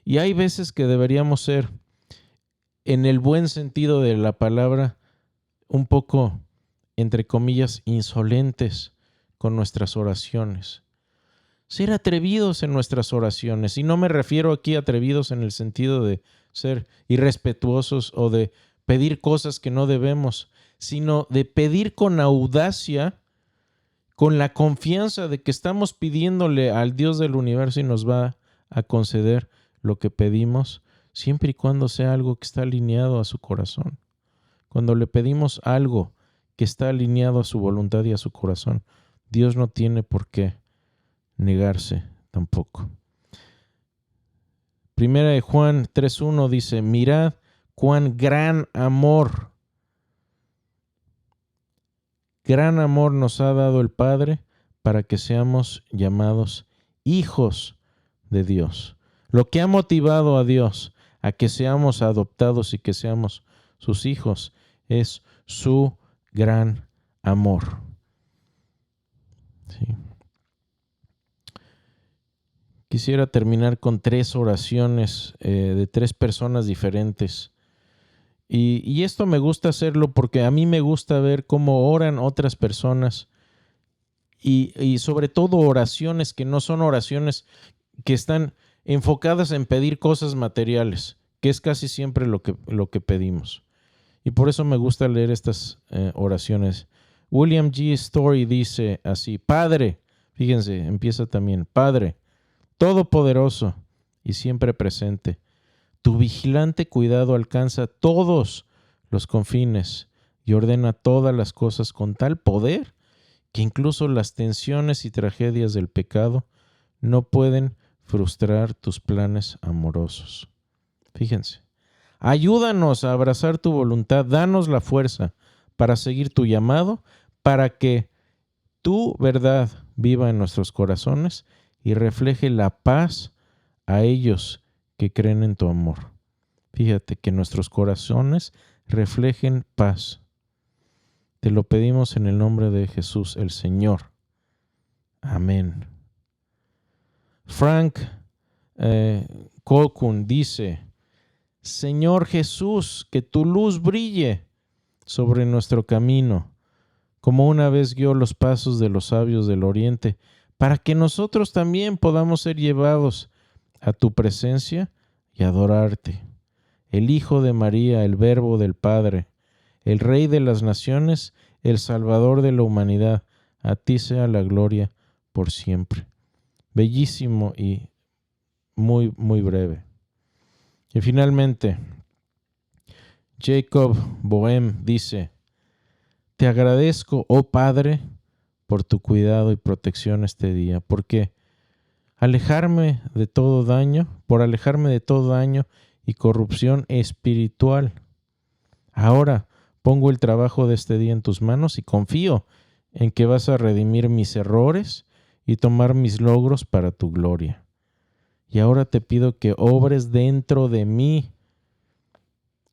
Y hay veces que deberíamos ser, en el buen sentido de la palabra, un poco, entre comillas, insolentes con nuestras oraciones. Ser atrevidos en nuestras oraciones. Y no me refiero aquí a atrevidos en el sentido de ser irrespetuosos o de pedir cosas que no debemos, sino de pedir con audacia, con la confianza de que estamos pidiéndole al Dios del universo y nos va a conceder lo que pedimos, siempre y cuando sea algo que está alineado a su corazón. Cuando le pedimos algo que está alineado a su voluntad y a su corazón, Dios no tiene por qué negarse tampoco. Primera de Juan 3:1 dice: mirad cuán gran amor nos ha dado el Padre para que seamos llamados hijos de Dios. Lo que ha motivado a Dios a que seamos adoptados y que seamos sus hijos es su gran amor. Sí. Quisiera terminar con 3 oraciones de 3 personas diferentes. Y esto me gusta hacerlo porque a mí me gusta ver cómo oran otras personas y sobre todo oraciones que no son oraciones que están enfocadas en pedir cosas materiales, que es casi siempre lo que pedimos. Y por eso me gusta leer estas oraciones. William G. Story dice así: Padre, fíjense, empieza también: Padre todopoderoso y siempre presente, tu vigilante cuidado alcanza todos los confines y ordena todas las cosas con tal poder que incluso las tensiones y tragedias del pecado no pueden frustrar tus planes amorosos. Fíjense, ayúdanos a abrazar tu voluntad, danos la fuerza para seguir tu llamado, para que tu verdad viva en nuestros corazones y refleje la paz a ellos que creen en tu amor. Fíjate, que nuestros corazones reflejen paz. Te lo pedimos en el nombre de Jesús, el Señor. Amén. Frank Colquhoun dice: Señor Jesús, que tu luz brille sobre nuestro camino, como una vez guió los pasos de los sabios del oriente, para que nosotros también podamos ser llevados a tu presencia y adorarte. El Hijo de María, el Verbo del Padre, el Rey de las naciones, el Salvador de la humanidad, a ti sea la gloria por siempre. Bellísimo y muy, muy breve. Y finalmente, Jacob Boehm dice: te agradezco, oh Padre, por tu cuidado y protección este día, por alejarme de todo daño y corrupción espiritual. Ahora pongo el trabajo de este día en tus manos y confío en que vas a redimir mis errores y tomar mis logros para tu gloria. Y ahora te pido que obres dentro de mí,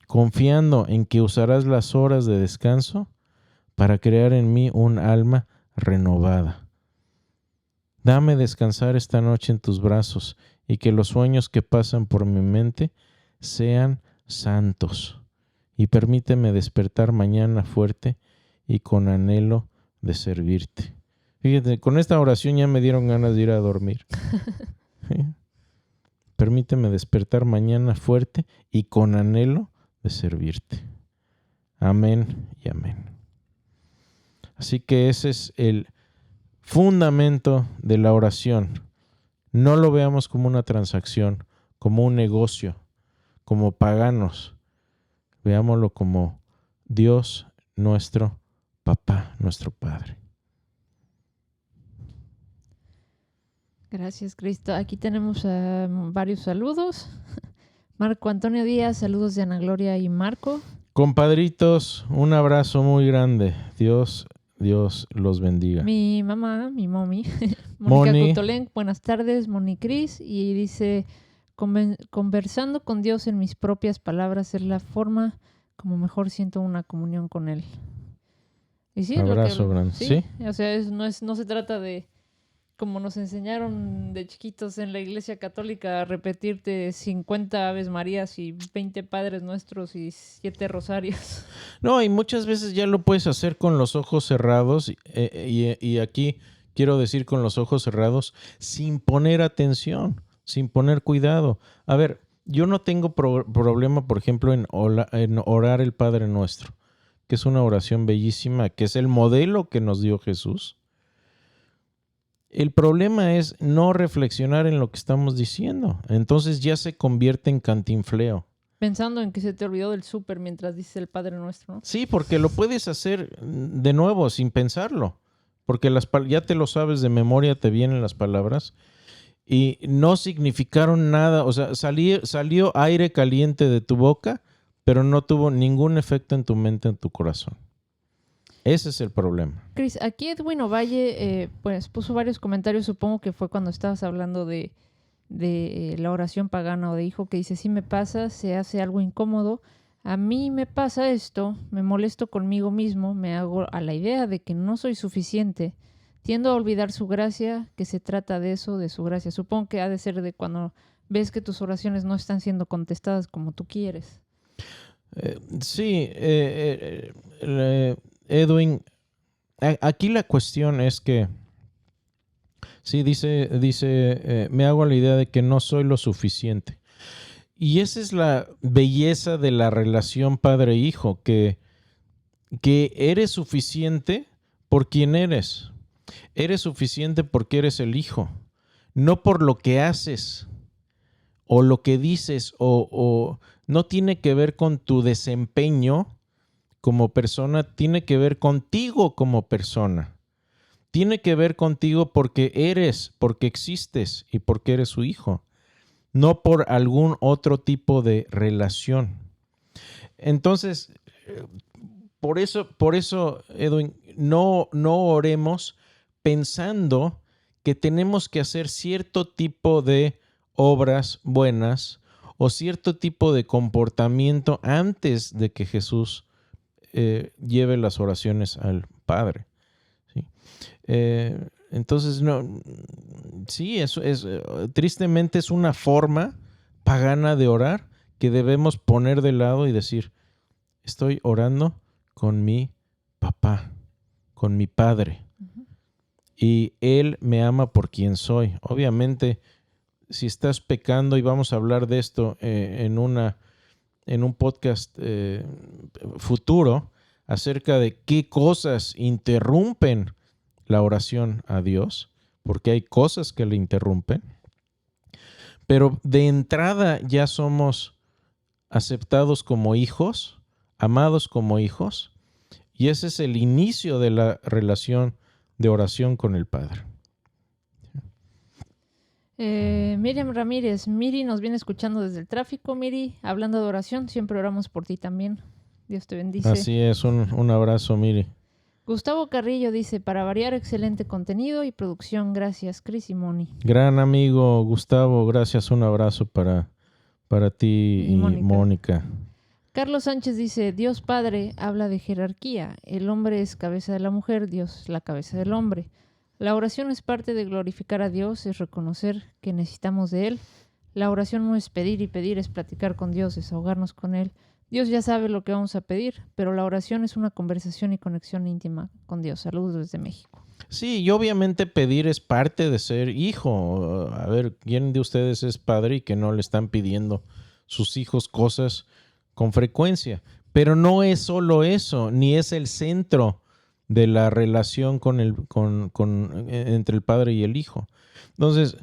confiando en que usarás las horas de descanso para crear en mí un alma renovada. Dame descansar esta noche en tus brazos y que los sueños que pasan por mi mente sean santos. Y permíteme despertar mañana fuerte y con anhelo de servirte. Fíjate, con esta oración ya me dieron ganas de ir a dormir. ¿Sí? Permíteme despertar mañana fuerte y con anhelo de servirte. Amén y amén. Así que ese es el fundamento de la oración. No lo veamos como una transacción, como un negocio, como paganos. Veámoslo como Dios, nuestro Papá, nuestro Padre. Gracias, Cristo. Aquí tenemos varios saludos. Marco Antonio Díaz, saludos de Ana Gloria y Marco. Compadritos, un abrazo muy grande. Dios los bendiga. Mi mamá, mi mommy, Mónica Cutolén, buenas tardes, Moni Cris, y dice: conversando con Dios en mis propias palabras es la forma como mejor siento una comunión con Él. Y sí, abrazo grande. ¿Sí? O sea, no se trata de, como nos enseñaron de chiquitos en la Iglesia Católica, a repetirte 50 Aves Marías y 20 Padres Nuestros y 7 Rosarios. No, y muchas veces ya lo puedes hacer con los ojos cerrados, y aquí quiero decir con los ojos cerrados, sin poner atención, sin poner cuidado. A ver, yo no tengo problema, por ejemplo, en orar el Padre Nuestro, que es una oración bellísima, que es el modelo que nos dio Jesús. El problema es no reflexionar en lo que estamos diciendo. Entonces ya se convierte en cantinfleo. Pensando en que se te olvidó del súper mientras dices el Padre Nuestro, ¿no? Sí, porque lo puedes hacer de nuevo sin pensarlo. Porque ya te lo sabes de memoria, te vienen las palabras y no significaron nada. O sea, salió aire caliente de tu boca, pero no tuvo ningún efecto en tu mente, en tu corazón. Ese es el problema. Cris, aquí Edwin Ovalle pues puso varios comentarios, supongo que fue cuando estabas hablando de la oración pagana o de hijo, que dice: sí me pasa, se hace algo incómodo, a mí me pasa esto, me molesto conmigo mismo, me hago a la idea de que no soy suficiente, tiendo a olvidar su gracia, que se trata de eso, de su gracia. Supongo que ha de ser de cuando ves que tus oraciones no están siendo contestadas como tú quieres. Sí, Edwin, aquí la cuestión es que sí, dice me hago la idea de que no soy lo suficiente. Y esa es la belleza de la relación padre-hijo, que eres suficiente por quien eres. Eres suficiente porque eres el hijo, no por lo que haces o lo que dices, o no tiene que ver con tu desempeño como persona, tiene que ver contigo como persona. Tiene que ver contigo porque existes y porque eres su hijo, no por algún otro tipo de relación. Entonces, por eso, Edwin, no oremos pensando que tenemos que hacer cierto tipo de obras buenas o cierto tipo de comportamiento antes de que Jesús lleve las oraciones al Padre. ¿Sí? Entonces, no, sí, eso es, tristemente es una forma pagana de orar que debemos poner de lado y decir: estoy orando con mi papá, con mi Padre, y Él me ama por quien soy. Obviamente, si estás pecando, y vamos a hablar de esto en un podcast futuro, acerca de qué cosas interrumpen la oración a Dios, porque hay cosas que le interrumpen, pero de entrada ya somos aceptados como hijos, amados como hijos, y ese es el inicio de la relación de oración con el Padre. Miriam Ramírez, Miri nos viene escuchando desde el tráfico. Miri, hablando de oración, siempre oramos por ti también. Dios te bendice. Así es, un abrazo, Miri. Gustavo Carrillo dice, para variar, excelente contenido y producción. Gracias, Cris y Moni. Gran amigo Gustavo, gracias, un abrazo para ti y Mónica. Carlos Sánchez dice, Dios Padre habla de jerarquía. El hombre es cabeza de la mujer, Dios la cabeza del hombre. La oración es parte de glorificar a Dios, es reconocer que necesitamos de Él. La oración no es pedir y pedir, es platicar con Dios, es ahogarnos con Él. Dios ya sabe lo que vamos a pedir, pero la oración es una conversación y conexión íntima con Dios. Saludos desde México. Sí, y obviamente pedir es parte de ser hijo. A ver, ¿quién de ustedes es padre y que no le están pidiendo sus hijos cosas con frecuencia? Pero no es solo eso, ni es el centro de la relación entre el padre y el hijo. Entonces,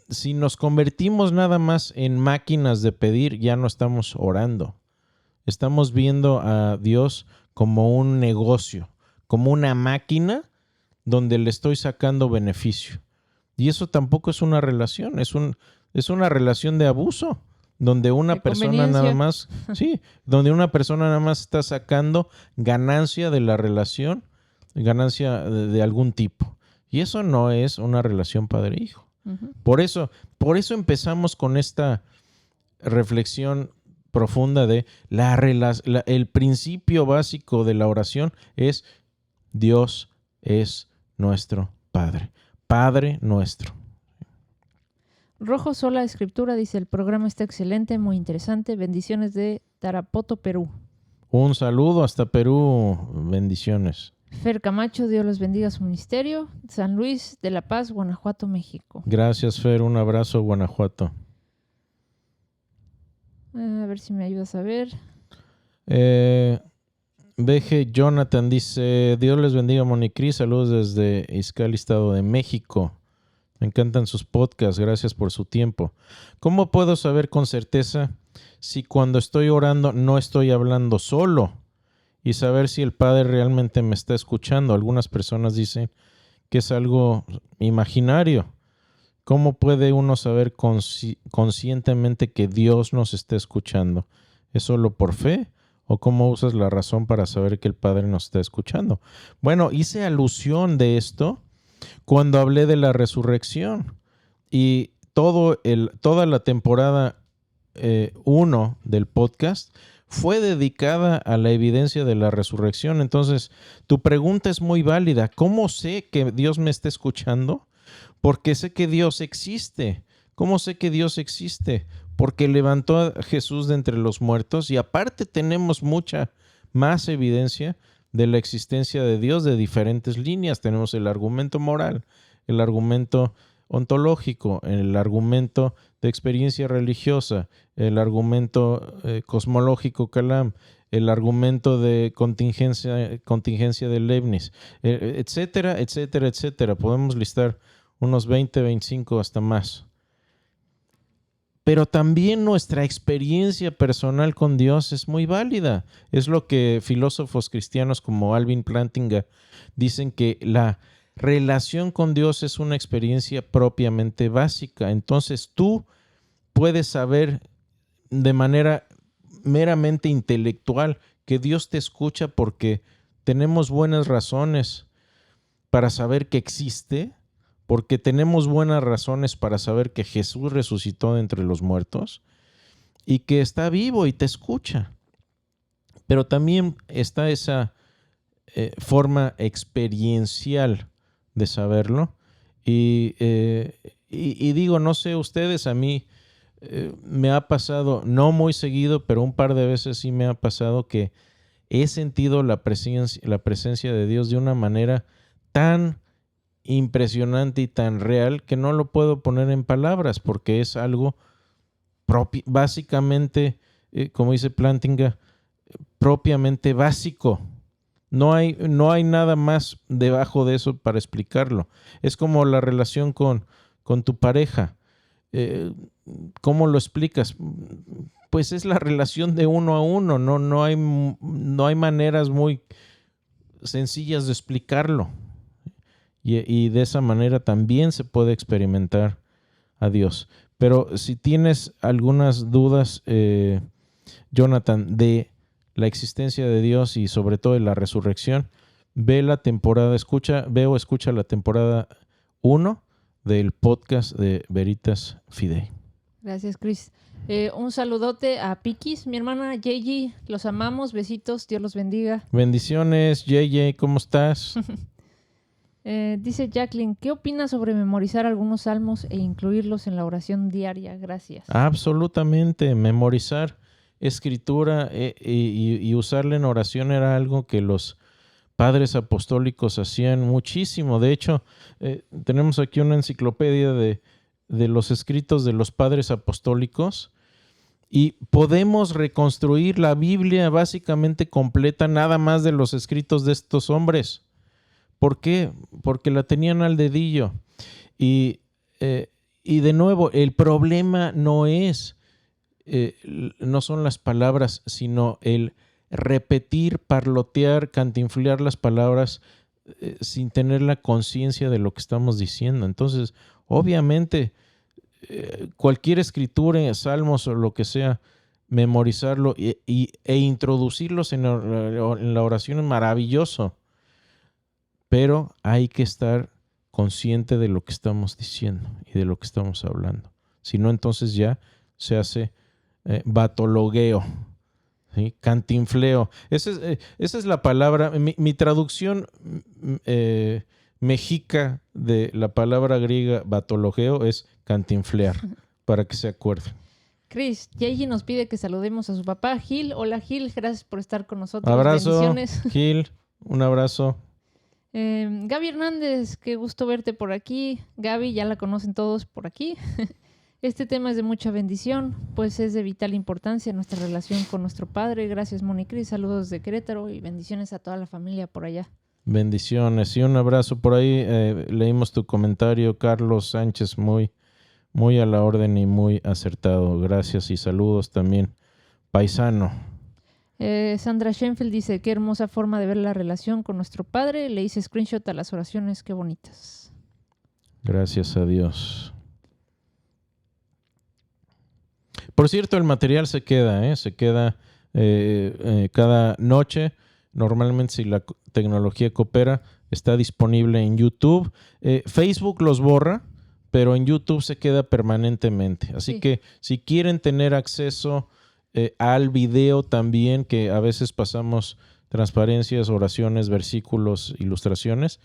si nos convertimos nada más en máquinas de pedir, ya no estamos orando. Estamos viendo a Dios como un negocio, como una máquina donde le estoy sacando beneficio. Y eso tampoco es una relación, es una relación de abuso, donde una persona nada más, donde una persona nada más está sacando ganancia de la relación, ganancia de algún tipo. Y eso no es una relación padre-hijo. Uh-huh. Por eso empezamos con esta reflexión profunda de el principio básico de la oración es Dios es nuestro Padre. Padre nuestro. Rojo Sola Escritura dice, el programa está excelente, muy interesante. Bendiciones de Tarapoto, Perú. Un saludo hasta Perú. Bendiciones. Fer Camacho, Dios los bendiga su ministerio. San Luis de la Paz, Guanajuato, México. Gracias, Fer. Un abrazo, Guanajuato. A ver si me ayudas a ver. BG Jonathan dice, Dios les bendiga, Monicris. Saludos desde Izcalli, Estado de México. Me encantan sus podcasts. Gracias por su tiempo. ¿Cómo puedo saber con certeza si cuando estoy orando no estoy hablando solo? Y saber si el Padre realmente me está escuchando. Algunas personas dicen que es algo imaginario. ¿Cómo puede uno saber conscientemente que Dios nos está escuchando? ¿Es solo por fe? ¿O cómo usas la razón para saber que el Padre nos está escuchando? Bueno, hice alusión de esto cuando hablé de la resurrección. Y toda la temporada 1 del podcast fue dedicada a la evidencia de la resurrección. Entonces, tu pregunta es muy válida. ¿Cómo sé que Dios me está escuchando? Porque sé que Dios existe. ¿Cómo sé que Dios existe? Porque levantó a Jesús de entre los muertos y aparte tenemos mucha más evidencia de la existencia de Dios de diferentes líneas. Tenemos el argumento moral, el argumento ontológico, el argumento de experiencia religiosa, el argumento cosmológico Kalam, el argumento de contingencia de Leibniz, etcétera, etcétera, etcétera. Podemos listar unos 20, 25 hasta más. Pero también nuestra experiencia personal con Dios es muy válida. Es lo que filósofos cristianos como Alvin Plantinga dicen, que la relación con Dios es una experiencia propiamente básica. Entonces tú puedes saber de manera meramente intelectual que Dios te escucha porque tenemos buenas razones para saber que existe, porque tenemos buenas razones para saber que Jesús resucitó de entre los muertos y que está vivo y te escucha. Pero también está esa forma experiencial de saberlo. Y digo, no sé ustedes, a mí me ha pasado, no muy seguido, pero un par de veces sí me ha pasado que he sentido la presencia de Dios de una manera tan impresionante y tan real que no lo puedo poner en palabras, porque es algo básicamente, como dice Plantinga, propiamente básico. No hay nada más debajo de eso para explicarlo. Es como la relación con tu pareja. ¿Cómo lo explicas? pues es la relación de uno a uno, no hay maneras muy sencillas de explicarlo. Y de esa manera también se puede experimentar a Dios. Pero si tienes algunas dudas, Jonathan, de la existencia de Dios y sobre todo de la resurrección, escucha la temporada 1 del podcast de Veritas Fidei. Gracias, Chris. Un saludote a Pikis, mi hermana Yeji, los amamos, besitos, Dios los bendiga. Bendiciones, JJ, ¿cómo estás? Dice Jacqueline, ¿qué opinas sobre memorizar algunos salmos e incluirlos en la oración diaria? Gracias. Absolutamente, memorizar escritura y usarla en oración era algo que los padres apostólicos hacían muchísimo. De hecho, tenemos aquí una enciclopedia de los escritos de los padres apostólicos y podemos reconstruir la Biblia básicamente completa nada más de los escritos de estos hombres. ¿Por qué? Porque la tenían al dedillo. Y de nuevo, el problema no son las palabras, sino el repetir, parlotear, cantinflear las palabras sin tener la conciencia de lo que estamos diciendo. Entonces, obviamente, cualquier escritura, salmos o lo que sea, memorizarlo e introducirlos en la oración es maravilloso. Pero hay que estar consciente de lo que estamos diciendo y de lo que estamos hablando. Si no, entonces ya se hace batologueo, ¿sí? Cantinfleo. Esa es la palabra. Mi traducción mexica de la palabra griega batologeo es cantinflear, para que se acuerden. Chris, Yeji nos pide que saludemos a su papá, Gil. Hola, Gil, gracias por estar con nosotros. Abrazo, bendiciones. Gil, un abrazo. Gaby Hernández, qué gusto verte por aquí. Gaby, ya la conocen todos por aquí. Este tema es de mucha bendición, pues es de vital importancia nuestra relación con nuestro Padre. Gracias, Moni Cris. Saludos de Querétaro y bendiciones a toda la familia por allá. Bendiciones y un abrazo por ahí. Leímos tu comentario, Carlos Sánchez, muy, muy a la orden y muy acertado. Gracias y saludos también, paisano. Sandra Schenfeld dice, qué hermosa forma de ver la relación con nuestro Padre. Le hice screenshot a las oraciones, qué bonitas. Gracias a Dios. Por cierto, el material se queda cada noche. Normalmente, si la tecnología coopera, está disponible en YouTube. Facebook los borra, pero en YouTube se queda permanentemente. Así que si quieren tener acceso al video también, que a veces pasamos transparencias, oraciones, versículos, ilustraciones,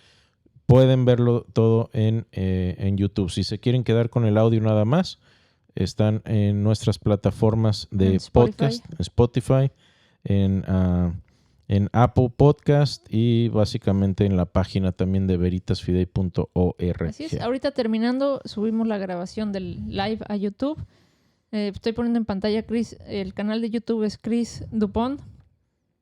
pueden verlo todo en YouTube. Si se quieren quedar con el audio nada más, están en nuestras plataformas de podcast, Spotify, en Apple Podcast y básicamente en la página también de veritasfidei.org. Así es, ahorita terminando, subimos la grabación del live a YouTube. Estoy poniendo en pantalla, Chris, el canal de YouTube es Chris Dupont,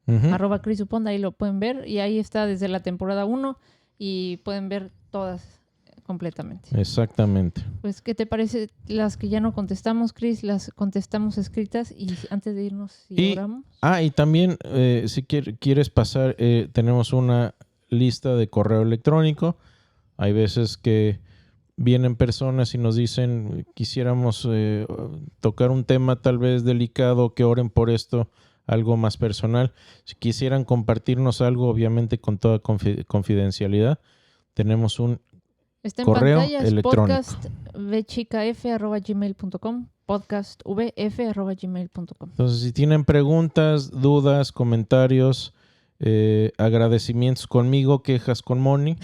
@ Chris Dupont, ahí lo pueden ver y ahí está desde la temporada 1 y pueden ver todas completamente. Exactamente. Pues, ¿qué te parece? Las que ya no contestamos, Chris, las contestamos escritas y antes de irnos oramos. Y también, si quieres pasar, tenemos una lista de correo electrónico. Hay veces que vienen personas y nos dicen, quisiéramos tocar un tema tal vez delicado, que oren por esto, algo más personal. Si quisieran compartirnos algo, obviamente con toda confidencialidad, tenemos un está en correo pantalla, electrónico. podcastvchicaf@gmail.com, podcastvf@gmail.com. Entonces, si tienen preguntas, dudas, comentarios, agradecimientos conmigo, quejas con Moni,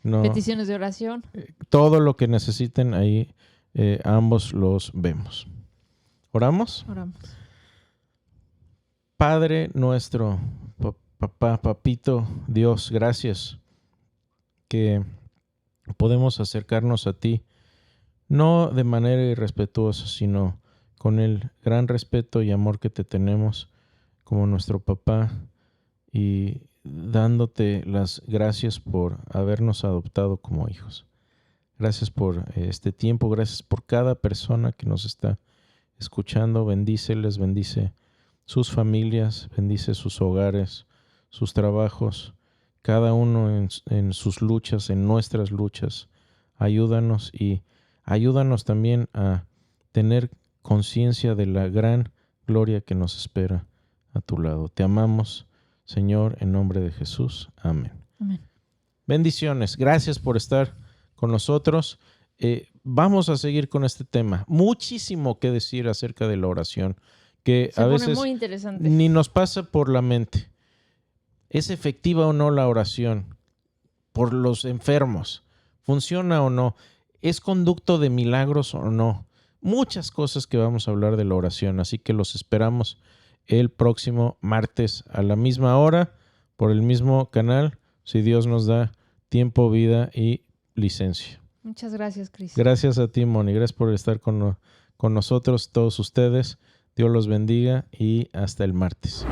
peticiones de oración, todo lo que necesiten ahí, ambos los vemos. ¿Oramos? Oramos. Padre nuestro, papá, papito, Dios, gracias que podemos acercarnos a ti, no de manera irrespetuosa, sino con el gran respeto y amor que te tenemos como nuestro papá, y dándote las gracias por habernos adoptado como hijos. Gracias por este tiempo, gracias por cada persona que nos está escuchando. Bendíceles, bendice sus familias, bendice sus hogares, sus trabajos, cada uno en sus luchas, en nuestras luchas. Ayúdanos y ayúdanos también a tener conciencia de la gran gloria que nos espera a tu lado. Te amamos, Señor, en nombre de Jesús. Amén. Amén. Bendiciones. Gracias por estar con nosotros. Vamos a seguir con este tema. Muchísimo que decir acerca de la oración, que Se a pone veces muy interesante. ni nos pasa por la mente. ¿Es efectiva o no la oración por los enfermos? ¿Funciona o no? ¿Es conducto de milagros o no? Muchas cosas que vamos a hablar de la oración, así que los esperamos el próximo martes a la misma hora, por el mismo canal, si Dios nos da tiempo, vida y licencia. Muchas gracias, Cris. Gracias a ti, Moni. Gracias por estar con nosotros, todos ustedes. Dios los bendiga y hasta el martes.